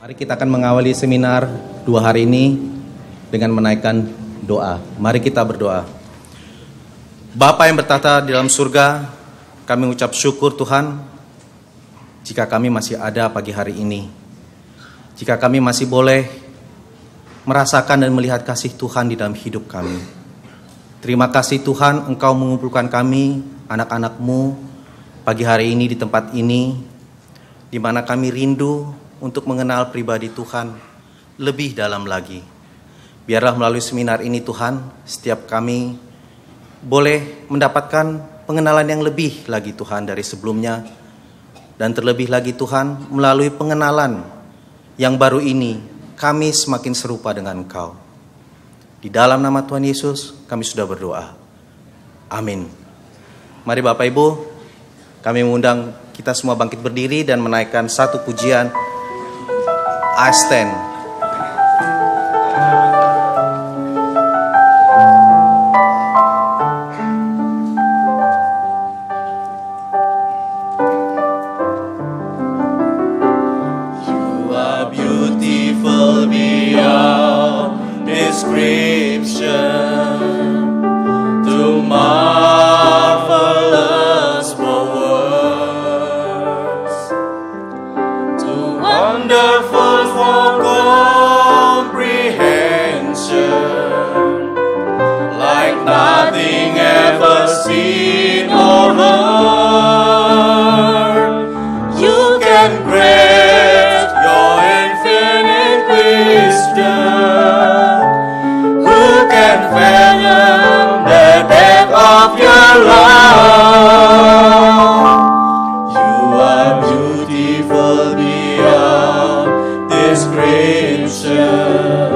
Mari kita akan mengawali seminar 2 hari ini dengan menaikkan doa. Mari kita berdoa. Bapa yang bertata di dalam surga, kami ucap syukur Tuhan jika kami masih ada pagi hari ini. Jika kami masih boleh merasakan dan melihat kasih Tuhan di dalam hidup kami. Terima kasih Tuhan, Engkau mengumpulkan kami, anak-anak-Mu, pagi hari ini di tempat ini, di mana kami rindu untuk mengenal pribadi Tuhan lebih dalam lagi. Biarlah melalui seminar ini Tuhan, setiap kami boleh mendapatkan pengenalan yang lebih lagi Tuhan dari sebelumnya. Dan terlebih lagi Tuhan, melalui pengenalan yang baru ini, kami semakin serupa dengan Engkau. Di dalam nama Tuhan Yesus, kami sudah berdoa. Amin. Mari Bapak Ibu, kami mengundang kita semua bangkit berdiri dan menaikkan satu pujian. I stand. You are beautiful beyond description, too marvelous for words, too wonderful for comprehension, like nothing ever seen or heard. You can grant your infinite wisdom. Who can fathom the depth of your love? You are beautiful beyond description,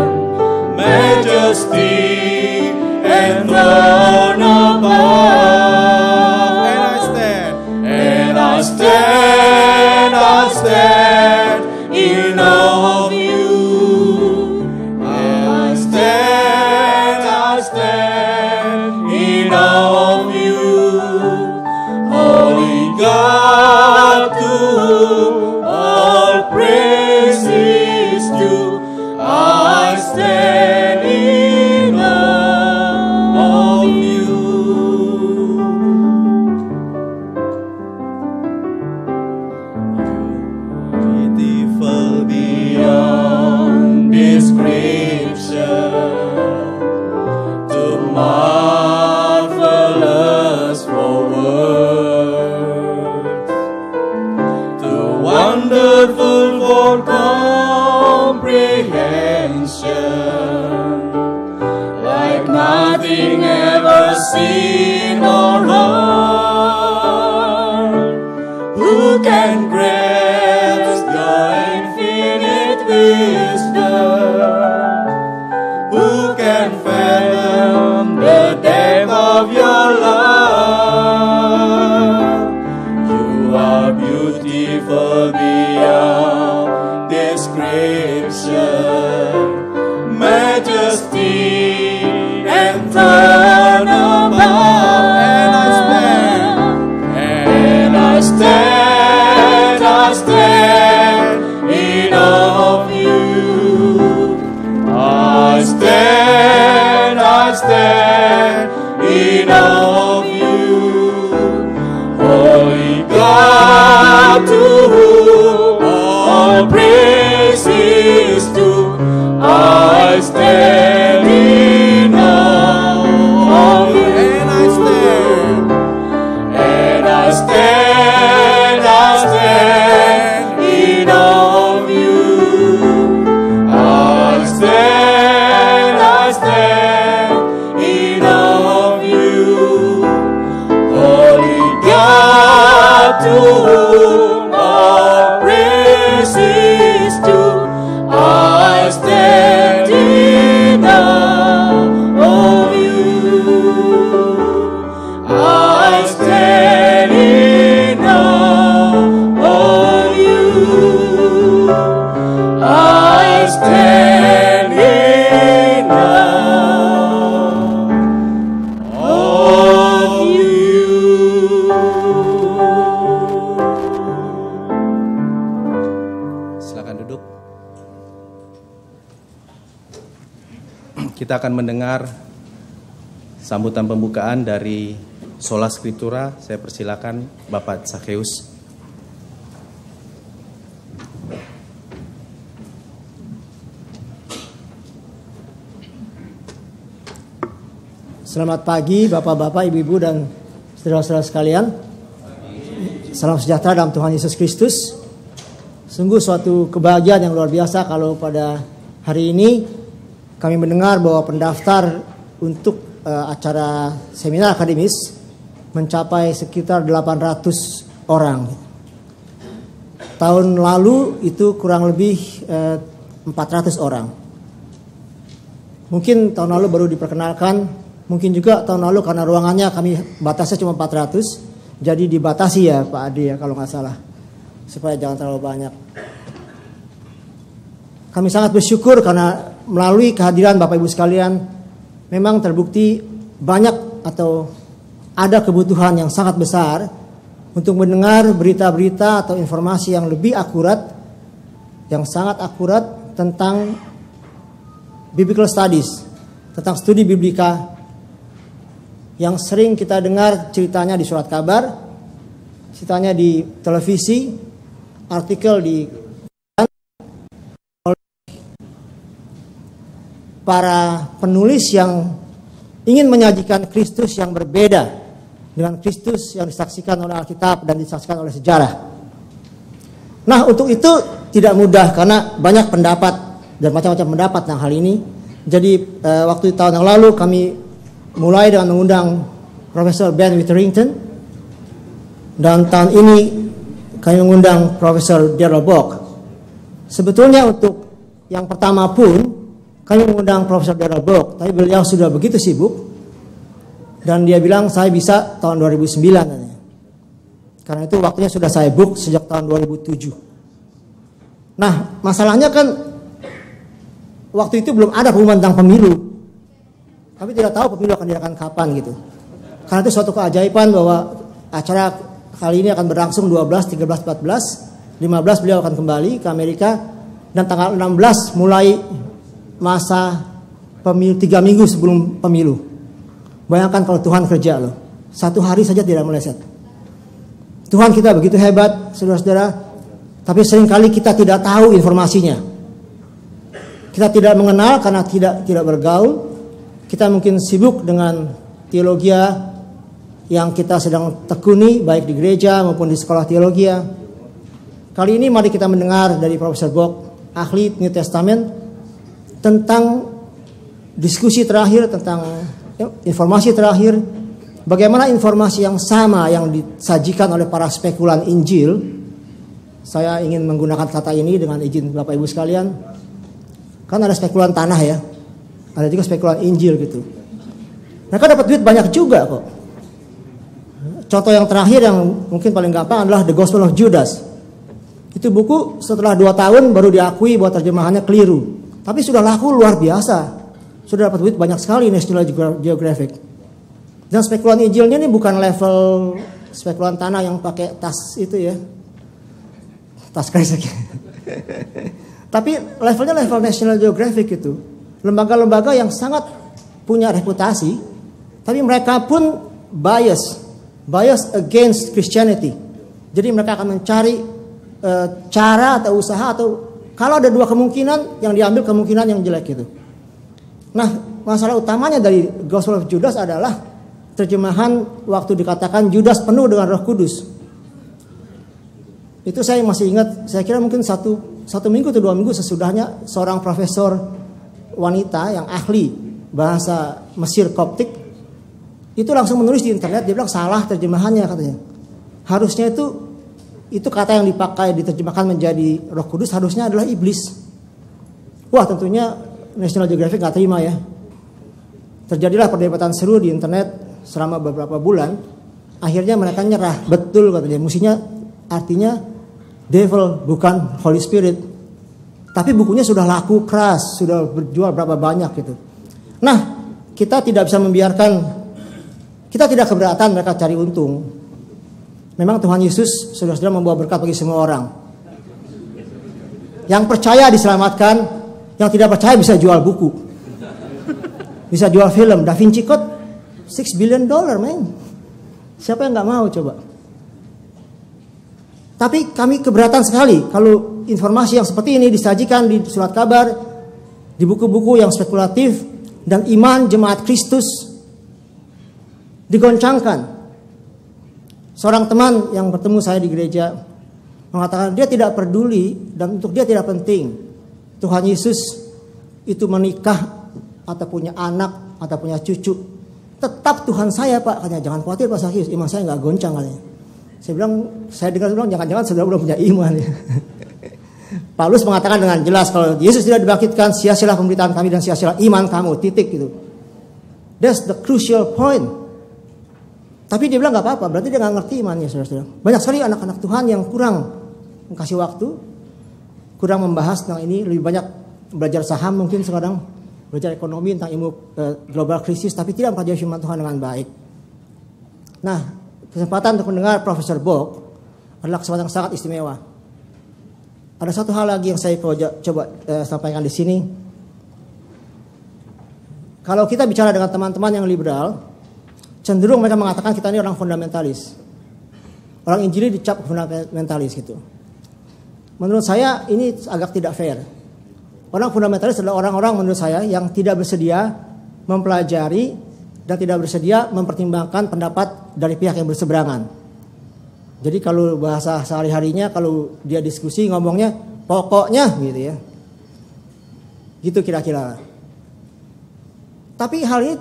majesty and throne above. And I stand in awe of you. And I stand in awe of you. Holy God, to whom all praise is due, I stand in awe of you. Beautiful beyond description, too marvelous for words, too wonderful for comprehension, like nothing ever seen or heard. Who can grasp your infinite wisdom? Who can fathom the depth of your love? You are beautiful beyond description, majesty and throne above. And I stand in awe of you. I stand in awe of you. Holy God, to whom all praise is due, I stand in awe of you. And I stand in awe of you. I stand in awe of you. Holy God, to whom all praise is due, I stand in awe of you. I stand in awe of you. I stand in awe of you. Kita akan mendengar sambutan pembukaan dari Sola Scriptura. Saya persilakan Bapak Zakheus. Selamat pagi Bapak-bapak, Ibu-ibu dan saudara-saudara sekalian. Salam sejahtera dalam Tuhan Yesus Kristus. Sungguh suatu kebahagiaan yang luar biasa kalau pada hari ini kami mendengar bahwa pendaftar untuk acara seminar akademis mencapai sekitar 800 orang. Tahun lalu itu kurang lebih 400 orang. Mungkin tahun lalu baru diperkenalkan. Mungkin juga tahun lalu karena ruangannya kami batasnya cuma 400, jadi dibatasi ya Pak Adi ya kalau nggak salah, supaya jangan terlalu banyak. Kami sangat bersyukur karena melalui kehadiran Bapak Ibu sekalian, memang terbukti banyak atau ada kebutuhan yang sangat besar untuk mendengar berita-berita atau informasi yang lebih akurat, yang sangat akurat tentang biblical studies, tentang studi biblika yang sering kita dengar ceritanya di surat kabar, ceritanya di televisi, artikel di para penulis yang ingin menyajikan Kristus yang berbeda dengan Kristus yang disaksikan oleh Alkitab dan disaksikan oleh sejarah. Nah, untuk itu tidak mudah karena banyak pendapat dan macam-macam pendapat tentang hal ini. Jadi waktu tahun yang lalu kami mulai dengan mengundang Profesor Ben Witherington, dan tahun ini kami mengundang Profesor Darrell Bock. Sebetulnya untuk yang pertama pun kami mengundang Profesor Darrell Bock, tapi beliau sudah begitu sibuk dan dia bilang saya bisa tahun 2009 katanya. Karena itu waktunya sudah saya book sejak tahun 2007. Nah, masalahnya kan waktu itu belum ada pengumuman tentang pemilu. Kami tidak tahu pemilu akan diadakan kapan gitu. Karena itu suatu keajaiban bahwa acara kali ini akan berlangsung 12, 13, 14, 15 beliau akan kembali ke Amerika, dan tanggal 16 mulai masa pemilu 3 minggu sebelum pemilu. Bayangkan kalau Tuhan kerja loh. 1 hari saja tidak meleset. Tuhan kita begitu hebat, saudara-saudara. Tapi seringkali kita tidak tahu informasinya. Kita tidak mengenal karena tidak bergaul. Kita mungkin sibuk dengan teologi yang kita sedang tekuni baik di gereja maupun di sekolah teologi. Kali ini mari kita mendengar dari Profesor Bock, ahli New Testament, tentang diskusi terakhir, tentang informasi terakhir, bagaimana informasi yang sama yang disajikan oleh para spekulan Injil. Saya ingin menggunakan kata ini dengan izin Bapak Ibu sekalian. Kan ada spekulan tanah ya. Ada juga spekulan Injil gitu. Mereka dapat duit banyak juga kok. Contoh yang terakhir yang mungkin paling gampang adalah The Gospel of Judas. Itu buku setelah 2 tahun baru diakui bahwa terjemahannya keliru. Tapi sudah laku luar biasa. Sudah dapat duit banyak sekali National Geographic. Dan spekulan Injilnya ini bukan level spekulan tanah yang pakai tas itu ya. Tas kresek. Tapi levelnya level National Geographic itu. Lembaga-lembaga yang sangat punya reputasi, tapi mereka pun bias against Christianity. Jadi mereka akan mencari cara atau usaha, atau kalau ada 2 kemungkinan, yang diambil kemungkinan yang jelek itu. Nah, masalah utamanya dari Gospel of Judas adalah terjemahan waktu dikatakan Judas penuh dengan Roh Kudus. Itu saya masih ingat, saya kira mungkin satu minggu atau 2 minggu sesudahnya seorang profesor wanita yang ahli bahasa Mesir Koptik itu langsung menulis di internet, dia bilang salah terjemahannya katanya. Harusnya itu kata yang dipakai diterjemahkan menjadi Roh Kudus harusnya adalah iblis. Wah, tentunya National Geographic nggak terima ya. Terjadilah perdebatan seru di internet selama beberapa bulan. Akhirnya mereka nyerah, betul katanya. Mestinya artinya devil bukan Holy Spirit. Tapi bukunya sudah laku keras, sudah berjual berapa banyak gitu. Nah, kita tidak bisa membiarkan, kita tidak keberatan mereka cari untung. Memang Tuhan Yesus sudah membawa berkat bagi semua orang. Yang percaya diselamatkan, yang tidak percaya bisa jual buku. bisa jual film. Da Vinci Code $6 billion, man. Siapa yang nggak mau coba? Tapi kami keberatan sekali kalau informasi yang seperti ini disajikan di surat kabar, di buku-buku yang spekulatif, dan iman jemaat Kristus digoncangkan. Seorang teman yang bertemu saya di gereja mengatakan dia tidak peduli dan untuk dia tidak penting Tuhan Yesus itu menikah atau punya anak atau punya cucu. Tetap Tuhan saya, Pak. Katanya, jangan khawatir Pak Sakyus, iman saya nggak goncang katanya. Saya dengar jangan-jangan saudara belum punya iman ya. Paulus mengatakan dengan jelas kalau Yesus tidak dibangkitkan, sia-sialah pemberitaan kami dan sia-sialah iman kamu, titik gitu. That's the crucial point. Tapi dia bilang nggak apa-apa, berarti dia nggak ngerti imannya, saudara-saudara. Banyak sekali anak-anak Tuhan yang kurang kasih waktu, kurang membahas tentang ini, lebih banyak belajar saham mungkin sekarang, belajar ekonomi tentang ilmu global krisis, tapi tidak mempelajari firman Tuhan dengan baik. Nah, kesempatan untuk mendengar Profesor Bock adalah kesempatan yang sangat istimewa. Ada satu hal lagi yang saya coba sampaikan di sini. Kalau kita bicara dengan teman-teman yang liberal, cenderung mereka mengatakan kita ini orang fundamentalis. Orang Injili dicap fundamentalis gitu. Menurut saya ini agak tidak fair. Orang fundamentalis adalah orang-orang menurut saya yang tidak bersedia mempelajari dan tidak bersedia mempertimbangkan pendapat dari pihak yang berseberangan. Jadi kalau bahasa sehari-harinya kalau dia diskusi ngomongnya pokoknya gitu ya. Gitu kira-kira. Tapi hal ini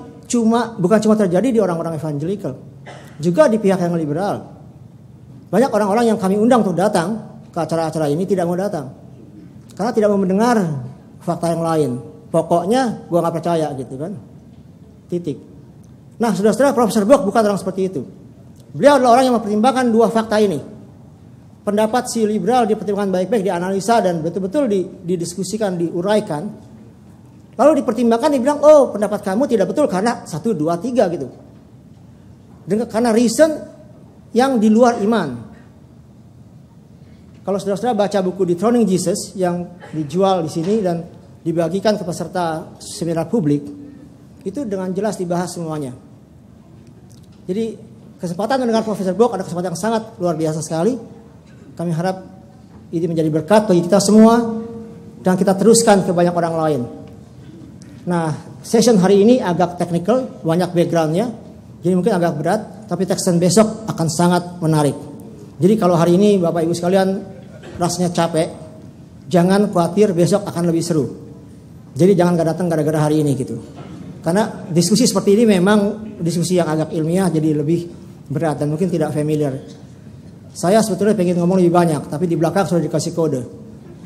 bukan cuma terjadi di orang-orang evangelical, juga di pihak yang liberal. Banyak orang-orang yang kami undang untuk datang ke acara-acara ini tidak mau datang. Karena tidak mau mendengar fakta yang lain. Pokoknya gua nggak percaya gitu kan. Titik. Nah, saudara-saudara, Profesor Bock bukan orang seperti itu. Beliau adalah orang yang mempertimbangkan dua fakta ini. Pendapat si liberal dipertimbangkan baik-baik, dianalisa dan betul-betul didiskusikan, diuraikan. Lalu dipertimbangkan, dibilang, oh pendapat kamu tidak betul karena 1, 2, 3 gitu. Karena reason yang di luar iman. Kalau saudara-saudara baca buku Dethroning Jesus yang dijual di sini dan dibagikan ke peserta seminar publik, itu dengan jelas dibahas semuanya. Jadi kesempatan mendengar Profesor Bock ada kesempatan yang sangat luar biasa sekali. Kami harap ini menjadi berkat bagi kita semua dan kita teruskan ke banyak orang lain. Nah, session hari ini agak technical, banyak backgroundnya, jadi mungkin agak berat, tapi session besok akan sangat menarik. Jadi kalau hari ini Bapak Ibu sekalian rasanya capek, jangan khawatir, besok akan lebih seru. Jadi jangan gak datang gara-gara hari ini gitu. Karena diskusi seperti ini memang diskusi yang agak ilmiah, jadi lebih berat dan mungkin tidak familiar. Saya sebetulnya pengen ngomong lebih banyak, tapi di belakang sudah dikasih kode.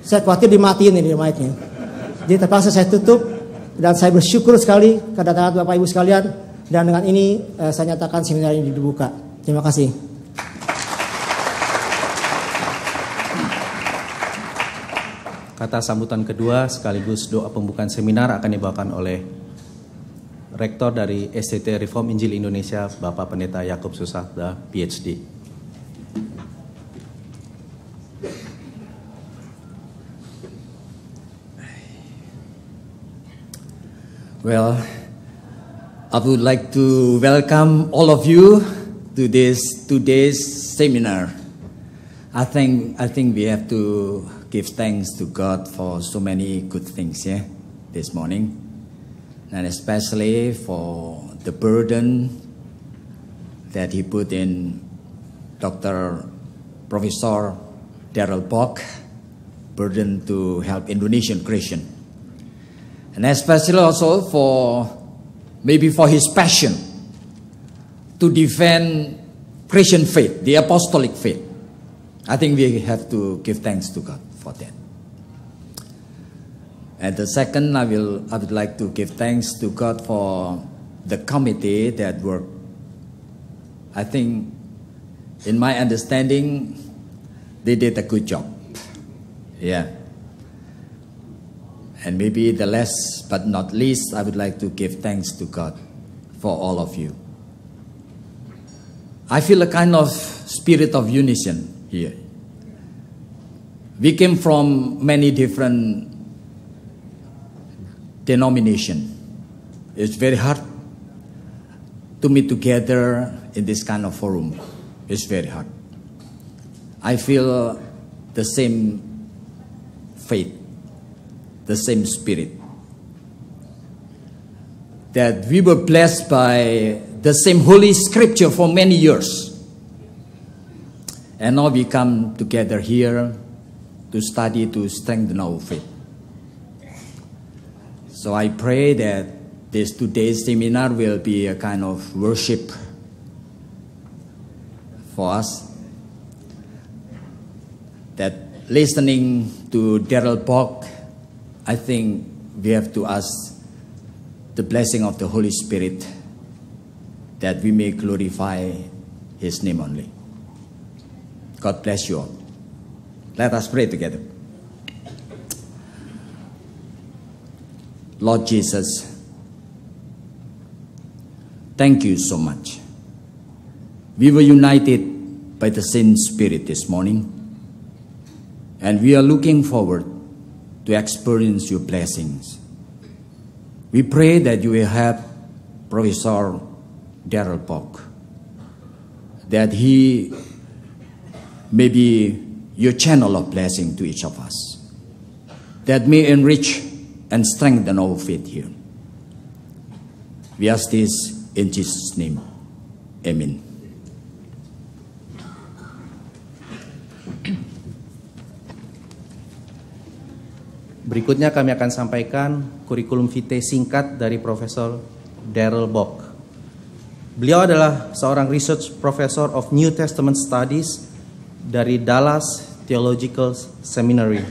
Saya khawatir dimatiin ini mic-nya. Jadi terpaksa saya tutup dan saya bersyukur sekali kedatangan Bapak Ibu sekalian dan dengan ini saya nyatakan seminar ini dibuka. Terima kasih. Kata sambutan kedua sekaligus doa pembukaan seminar akan dibawakan oleh Rektor dari STT Reform Injil Indonesia, Bapak Pendeta Yakub Susatda, PhD. Well, I would like to welcome all of you to today's seminar. I think we have to give thanks to God for so many good things this morning. And especially for the burden that he put in Professor Darrell Bock, burden to help Indonesian Christian. And especially also for his passion to defend Christian faith, the apostolic faith. I think we have to give thanks to God for that. And the second, I would like to give thanks to God for the committee that worked. I think, in my understanding, they did a good job. Yeah. And maybe the last but not least, I would like to give thanks to God for all of you. I feel a kind of spirit of unison here. We came from many different denominations, It's very hard to meet together in this kind of forum. It's very hard. I feel the same faith, the same spirit. That we were blessed by the same Holy Scripture for many years. And now we come together here to study, to strengthen our faith. So I pray that today's seminar will be a kind of worship for us. That listening to Darrell Bock, I think we have to ask the blessing of the Holy Spirit that we may glorify His name only. God bless you all. Let us pray together. Lord Jesus, thank you so much. We were united by the same Spirit this morning, and we are looking forward to experience your blessings. We pray that you will help Professor Darrell Bock, that he may be your channel of blessing to each of us, that may enrich and strengthen our faith here. We ask this in Jesus' name. Amen. Berikutnya kami akan sampaikan kurikulum vitae singkat dari Profesor Darrell Bock. Beliau adalah seorang research professor of New Testament Studies dari Dallas Theological Seminary.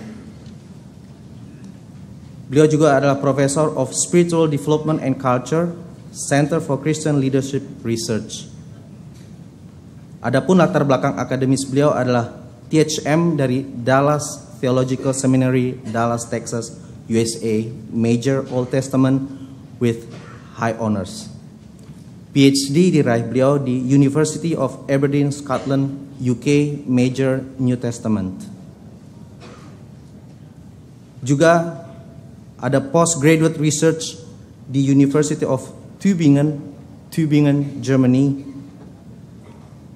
Beliau juga adalah Professor of Spiritual Development and Culture, Center for Christian Leadership Research. Adapun latar belakang akademis beliau adalah THM dari Dallas Theological Seminary, Dallas, Texas, USA, Major Old Testament with high honors. PhD diraih beliau di University of Aberdeen, Scotland, UK, Major New Testament. Juga ada postgraduate research di University of Tübingen, Germany.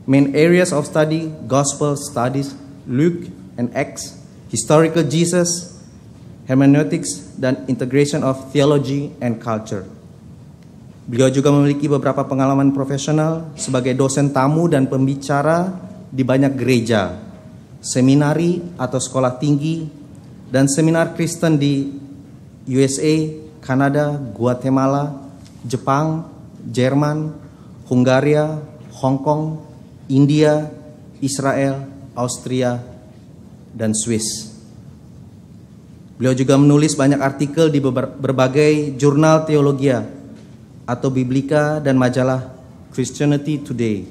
Main areas of study, Gospel Studies, Luke and Acts, Historical Jesus, Hermeneutics, dan Integration of Theology and Culture. Beliau juga memiliki beberapa pengalaman profesional sebagai dosen tamu dan pembicara di banyak gereja, seminari atau sekolah tinggi, dan seminar Kristen di USA, Kanada, Guatemala, Jepang, Jerman, Hungaria, Hong Kong, India, Israel, Austria, dan Swiss. Beliau juga menulis banyak artikel di berbagai jurnal teologia atau biblika dan majalah Christianity Today.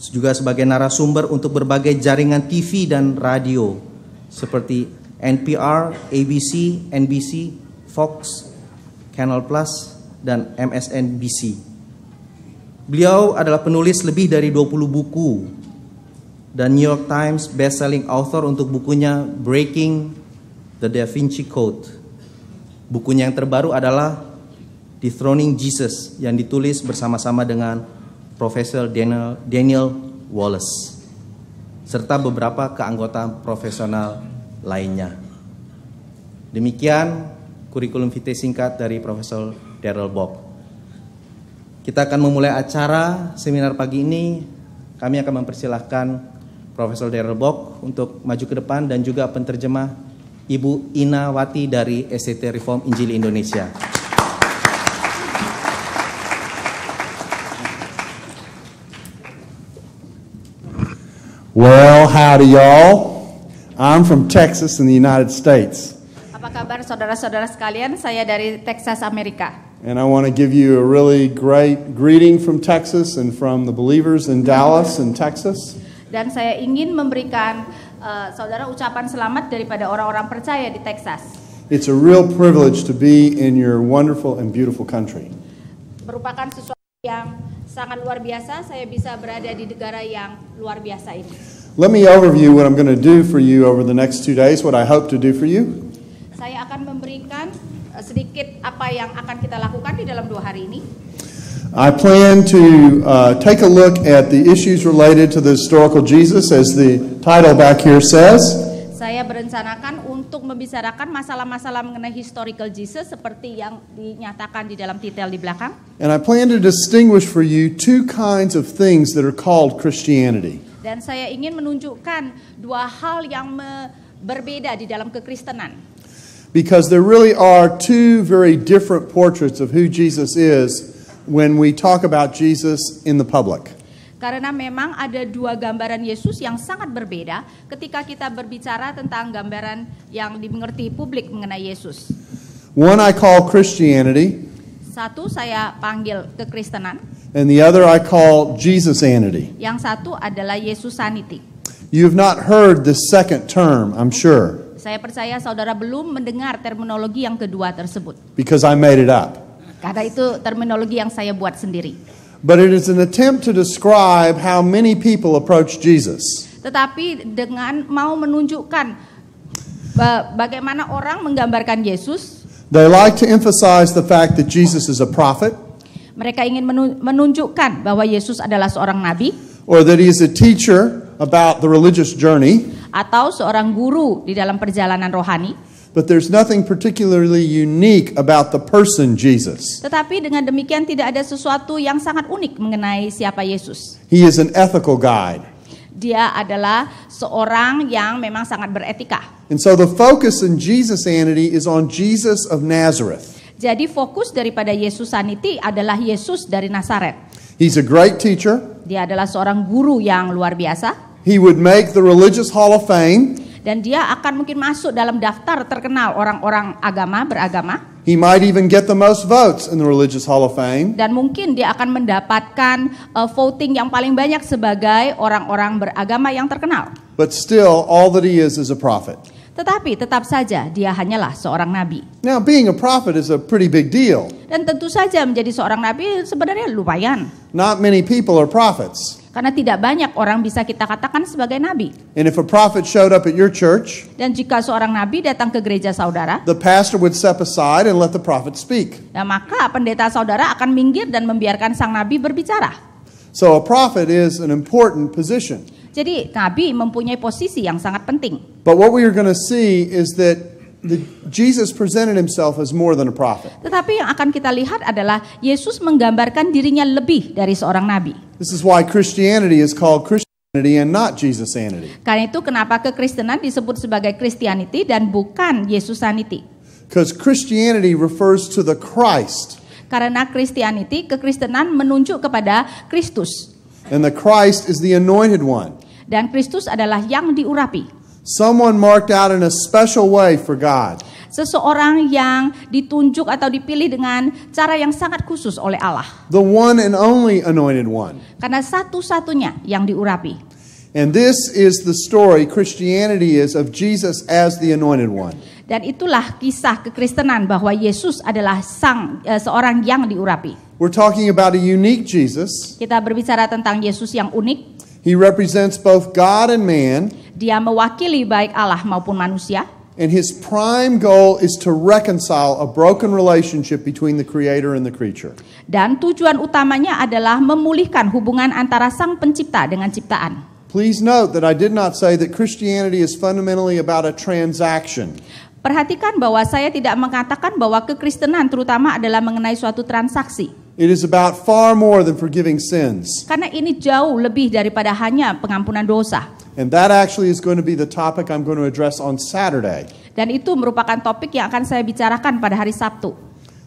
Juga sebagai narasumber untuk berbagai jaringan TV dan radio seperti NPR, ABC, NBC, Fox, Canal Plus, dan MSNBC. Beliau adalah penulis lebih dari 20 buku dan New York Times best-selling author untuk bukunya Breaking the Da Vinci Code. Bukunya yang terbaru adalah Dethroning Jesus yang ditulis bersama-sama dengan Profesor Daniel Wallace serta beberapa keanggota profesional lainnya. Demikian kurikulum vitae singkat dari Profesor Darrell Bock. Kita akan memulai acara seminar pagi ini. Kami akan mempersilahkan Profesor Darrell Bock untuk maju ke depan dan juga penterjemah Ibu Ina Wati dari SCT Reform Injili Indonesia. Well, howdy y'all. I'm from Texas in the United States. Apa kabar saudara-saudara sekalian? Saya dari Texas, Amerika. And I want to give you a really great greeting from Texas and from the believers in Dallas and Texas. Dan saya ingin memberikan saudara ucapan selamat daripada orang-orang percaya di Texas. It's a real privilege to be in your wonderful and beautiful country. Merupakan sesuatu yang sangat luar biasa, saya bisa berada di negara yang luar biasa ini. Let me overview what I'm going to do for you over the next 2 days, what I hope to do for you. Saya akan memberikan sedikit apa yang akan kita lakukan di dalam 2 hari ini. I plan to take a look at the issues related to the historical Jesus, as the title back here says. Saya berencanakan untuk membicarakan masalah-masalah mengenai historical Jesus seperti yang dinyatakan di dalam titel di belakang. And I plan to distinguish for you 2 kinds of things that are called Christianity. Dan saya ingin menunjukkan 2 hal yang berbeda di dalam kekristenan. Because there really are 2 very different portraits of who Jesus is when we talk about Jesus in the public. Karena memang ada 2 gambaran Yesus yang sangat berbeda ketika kita berbicara tentang gambaran yang dimengerti publik mengenai Yesus. One I call Christianity, Satu saya panggil kekristenan, and the other I call Jesusanity. yang satu adalah Yesusanity. You've not heard the second term, I'm sure, Saya percaya saudara belum mendengar terminologi yang kedua tersebut. because I made it up. Karena itu terminologi yang saya buat sendiri. But it is an attempt to describe how many people approach Jesus. Tetapi dengan mau menunjukkan bagaimana orang menggambarkan Yesus, They like to emphasize the fact that Jesus is a prophet, mereka ingin menunjukkan bahwa Yesus adalah seorang nabi, or that he is a teacher about the religious journey. atau seorang guru di dalam perjalanan rohani. But there's nothing particularly unique about the person Jesus. Tetapi dengan demikian tidak ada sesuatu yang sangat unik mengenai siapa Yesus. He is an ethical guide. Dia adalah seorang yang memang sangat beretika. And so the focus in Jesusanity is on Jesus of Nazareth. Jadi fokus daripada Yesusanity adalah Yesus dari Nazaret. He's a great teacher. Dia adalah seorang guru yang luar biasa. He would make the religious hall of fame. Dan dia akan mungkin masuk dalam daftar terkenal orang-orang beragama. He might even get the most votes in the religious hall of fame. Dan mungkin dia akan mendapatkan voting yang paling banyak sebagai orang-orang beragama yang terkenal. But still, all that he is a prophet. Tetapi tetap saja dia hanyalah seorang nabi. Now, being a prophet is a pretty big deal. Dan tentu saja menjadi seorang nabi sebenarnya lumayan. Not many people are prophets. Karena tidak banyak orang bisa kita katakan sebagai nabi. And if a prophet showed up at your church, Dan jika seorang nabi datang ke gereja saudara, the pastor would step aside and let the prophet speak. nah maka pendeta saudara akan minggir dan membiarkan sang nabi berbicara. So a prophet is an important position. Jadi nabi mempunyai posisi yang sangat penting. But what we are going to see is that Jesus presented himself as more than a prophet. Tetapi yang akan kita lihat adalah Yesus menggambarkan dirinya lebih dari seorang nabi. This is why Christianity is called Christianity and not Jesusanity. Karena itu kenapa kekristenan disebut sebagai Christianity dan bukan Yesusanity. Because Christianity refers to the Christ. Karena kekristenan menunjuk kepada Kristus. And the Christ is the anointed one. Dan Kristus adalah yang diurapi. Someone marked out in a special way for God. Seseorang yang ditunjuk atau dipilih dengan cara yang sangat khusus oleh Allah. The one and only anointed one. Karena satu-satunya yang diurapi. And this is the story Christianity is of Jesus as the anointed one. Dan itulah kisah kekristenan bahwa Yesus adalah seorang yang diurapi. We're talking about a unique Jesus. Kita berbicara tentang Yesus yang unik. He represents both God and man. Dia mewakili baik Allah maupun manusia. And his prime goal is to reconcile a broken relationship between the creator and the creature. Dan tujuan utamanya adalah memulihkan hubungan antara sang pencipta dengan ciptaan. Please note that I did not say that Christianity is fundamentally about a transaction. Perhatikan bahwa saya tidak mengatakan bahwa kekristenan terutama adalah mengenai suatu transaksi. It is about far more than forgiving sins. Karena ini jauh lebih daripada hanya pengampunan dosa. And that actually is going to be the topic I'm going to address on Saturday. Dan itu merupakan topik yang akan saya bicarakan pada hari Sabtu.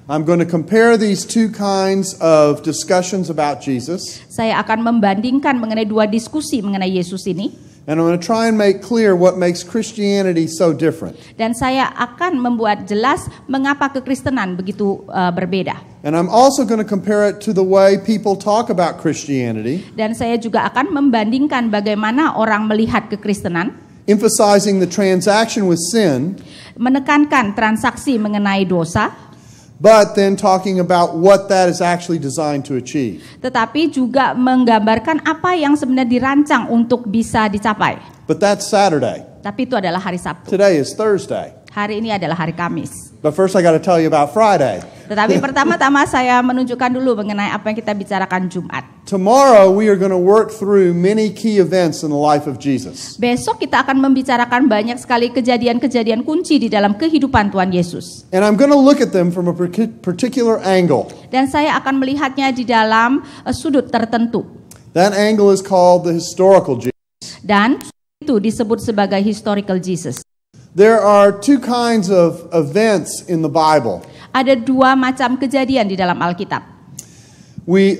I'm going to compare these 2 kinds of discussions about Jesus. Saya akan membandingkan mengenai 2 diskusi mengenai Yesus ini. And I'm going to try and make clear what makes Christianity so different. Dan saya akan membuat jelas mengapa kekristenan begitu berbeda. And I'm also going to compare it to the way people talk about Christianity. Dan saya juga akan membandingkan bagaimana orang melihat kekristenan. Emphasizing the transaction with sin. Menekankan transaksi mengenai dosa. But then talking about what that is actually designed to achieve. Tetapi juga menggambarkan apa yang sebenarnya dirancang untuk bisa dicapai. But that's Saturday. Tapi itu adalah hari Sabtu. Today is Thursday. Hari ini adalah hari Kamis. But first I got to tell you about Friday. Tetapi pertama-tama saya menunjukkan dulu mengenai apa yang kita bicarakan Jumat. Tomorrow we are going to work through many key events in the life of Jesus. Besok kita akan membicarakan banyak sekali kejadian-kejadian kunci di dalam kehidupan Tuhan Yesus. And I'm going to look at them from a particular angle. Dan saya akan melihatnya di dalam sudut tertentu. That angle is called the historical Jesus. Dan itu disebut sebagai historical Jesus. There are two kinds of events in the Bible. Ada dua macam kejadian di dalam Alkitab.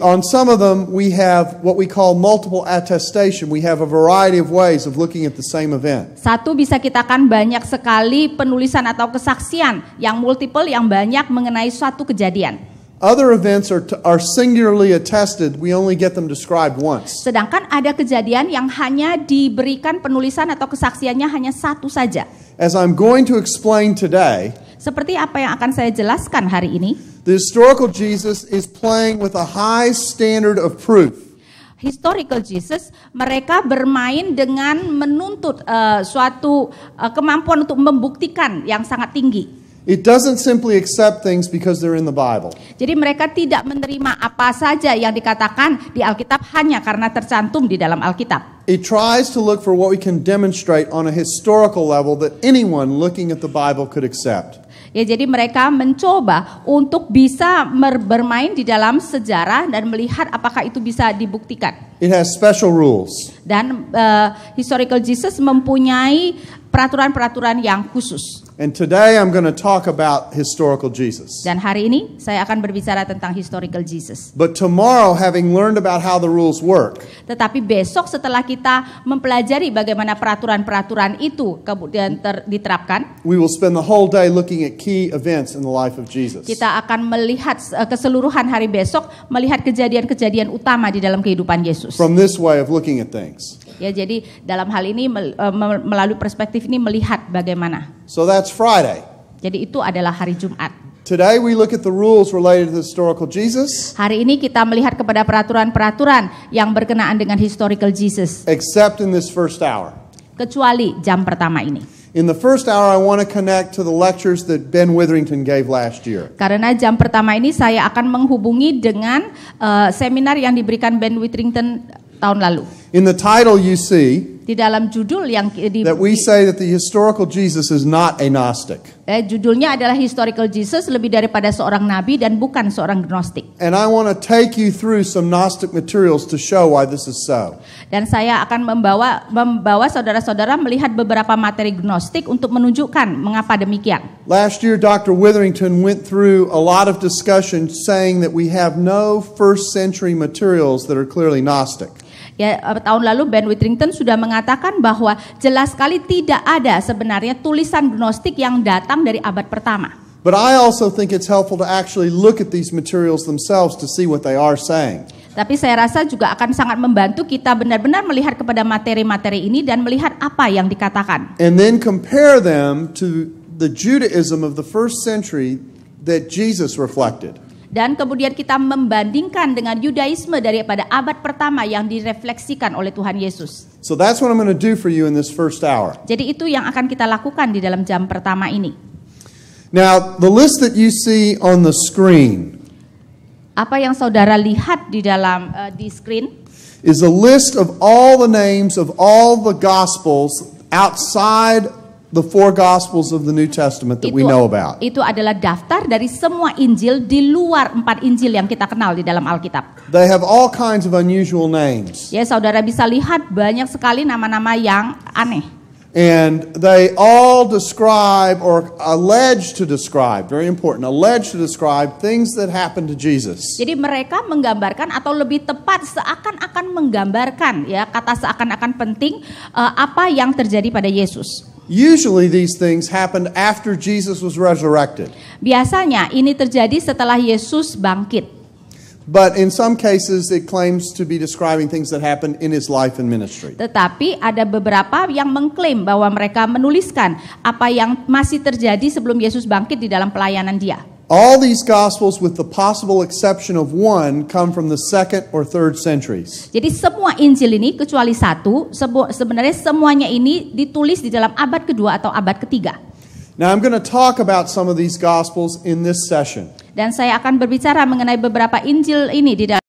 On some of them, we have what we call multiple attestation. We have a variety of ways of looking at the same event. Satu, bisa kita kan banyak sekali penulisan atau kesaksian yang multiple, yang banyak mengenai suatu kejadian. Other events are singularly attested. We only get them described once. Sedangkan ada kejadian yang hanya diberikan penulisan atau kesaksiannya hanya satu saja. As I'm going to explain today, seperti apa yang akan saya jelaskan hari ini, the historical Jesus is playing with a high standard of proof. Historical Jesus, mereka bermain dengan menuntut suatu kemampuan untuk membuktikan yang sangat tinggi. It doesn't simply accept things because they're in the Bible. Jadi mereka tidak menerima apa saja yang dikatakan di Alkitab hanya karena tercantum di dalam Alkitab. It tries to look for what we can demonstrate on a historical level that anyone looking at the Bible could accept. Ya, jadi mereka mencoba untuk bisa bermain di dalam sejarah dan melihat apakah itu bisa dibuktikan. It has special rules. Dan historical Jesus mempunyai peraturan-peraturan yang khusus. And today I'm going to talk about historical Jesus. Dan hari ini saya akan berbicara tentang historical Jesus. But tomorrow, having learned about how the rules work, tetapi besok setelah kita mempelajari bagaimana peraturan-peraturan itu kemudian diterapkan, we will spend the whole day looking at key events in the life of Jesus. Kita akan melihat keseluruhan hari besok, melihat kejadian-kejadian utama di dalam kehidupan Yesus. From this way of looking at things. Ya, jadi dalam hal ini melalui perspektif ini melihat bagaimana. So that's Friday. Jadi itu adalah hari Jumat. Today we look at the rules related to the historical Jesus. Hari ini kita melihat kepada peraturan-peraturan yang berkenaan dengan historical Jesus. Except in this first hour. Kecuali jam pertama ini. In the first hour I want to connect to the lectures that Ben Witherington gave last year. Karena jam pertama ini saya akan menghubungi dengan seminar yang diberikan Ben Witherington tahun lalu. In the title you see di dalam judul yang that we say that the historical Jesus is not a Gnostic. Judulnya adalah historical Jesus, lebih daripada seorang nabi dan bukan seorang gnostik. And I want to take you through some Gnostic materials to show why this is so. Dan saya akan membawa saudara-saudara melihat beberapa materi gnostik untuk menunjukkan mengapa demikian. Last year Dr. Witherington went through a lot of discussion saying that we have no first century materials that are clearly Gnostic. Ya, tahun lalu Ben Witherington sudah mengatakan bahwa jelas sekali tidak ada sebenarnya tulisan gnostik yang datang dari abad pertama. But I also think it's helpful to actually look at these materials themselves to see what they are saying. Tapi saya rasa juga akan sangat membantu kita benar-benar melihat kepada materi-materi ini dan melihat apa yang dikatakan. And then compare them to the Judaism of the first century that Jesus reflected. Dan kemudian kita membandingkan dengan Yudaisme daripada abad pertama yang direfleksikan oleh Tuhan Yesus. So that's what I'm going to do for you in this first hour. Jadi itu yang akan kita lakukan di dalam jam pertama ini. Now, the list that you see on the screen. Apa yang saudara lihat di dalam di screen is a list of all the names of all the gospels outside the four Gospels of the New Testament that we know about. Itu adalah daftar dari semua Injil di luar 4 Injil yang kita kenal di dalam Alkitab. They have all kinds of unusual names. Ya, saudara bisa lihat banyak sekali nama-nama yang aneh. And they all describe or allege to describe, very important, allege to describe things that happened to Jesus. Jadi mereka menggambarkan atau lebih tepat seakan-akan menggambarkan, ya, kata seakan-akan penting apa yang terjadi pada Yesus. Usually these things happened after Jesus was resurrected. Biasanya ini terjadi setelah Yesus bangkit. But in some cases it claims to be describing things that happened in his life and ministry. Tetapi ada beberapa yang mengklaim bahwa mereka menuliskan apa yang masih terjadi sebelum Yesus bangkit di dalam pelayanan dia. All these gospels, with the possible exception of one, come from the 2nd or 3rd centuries. Jadi semua Injil ini kecuali satu, sebenarnya semuanya ini ditulis di dalam abad kedua atau abad ketiga. Now, I'm going to talk about some of these Gospels in this session. Dan saya akan berbicara mengenai beberapa Injil ini di dalam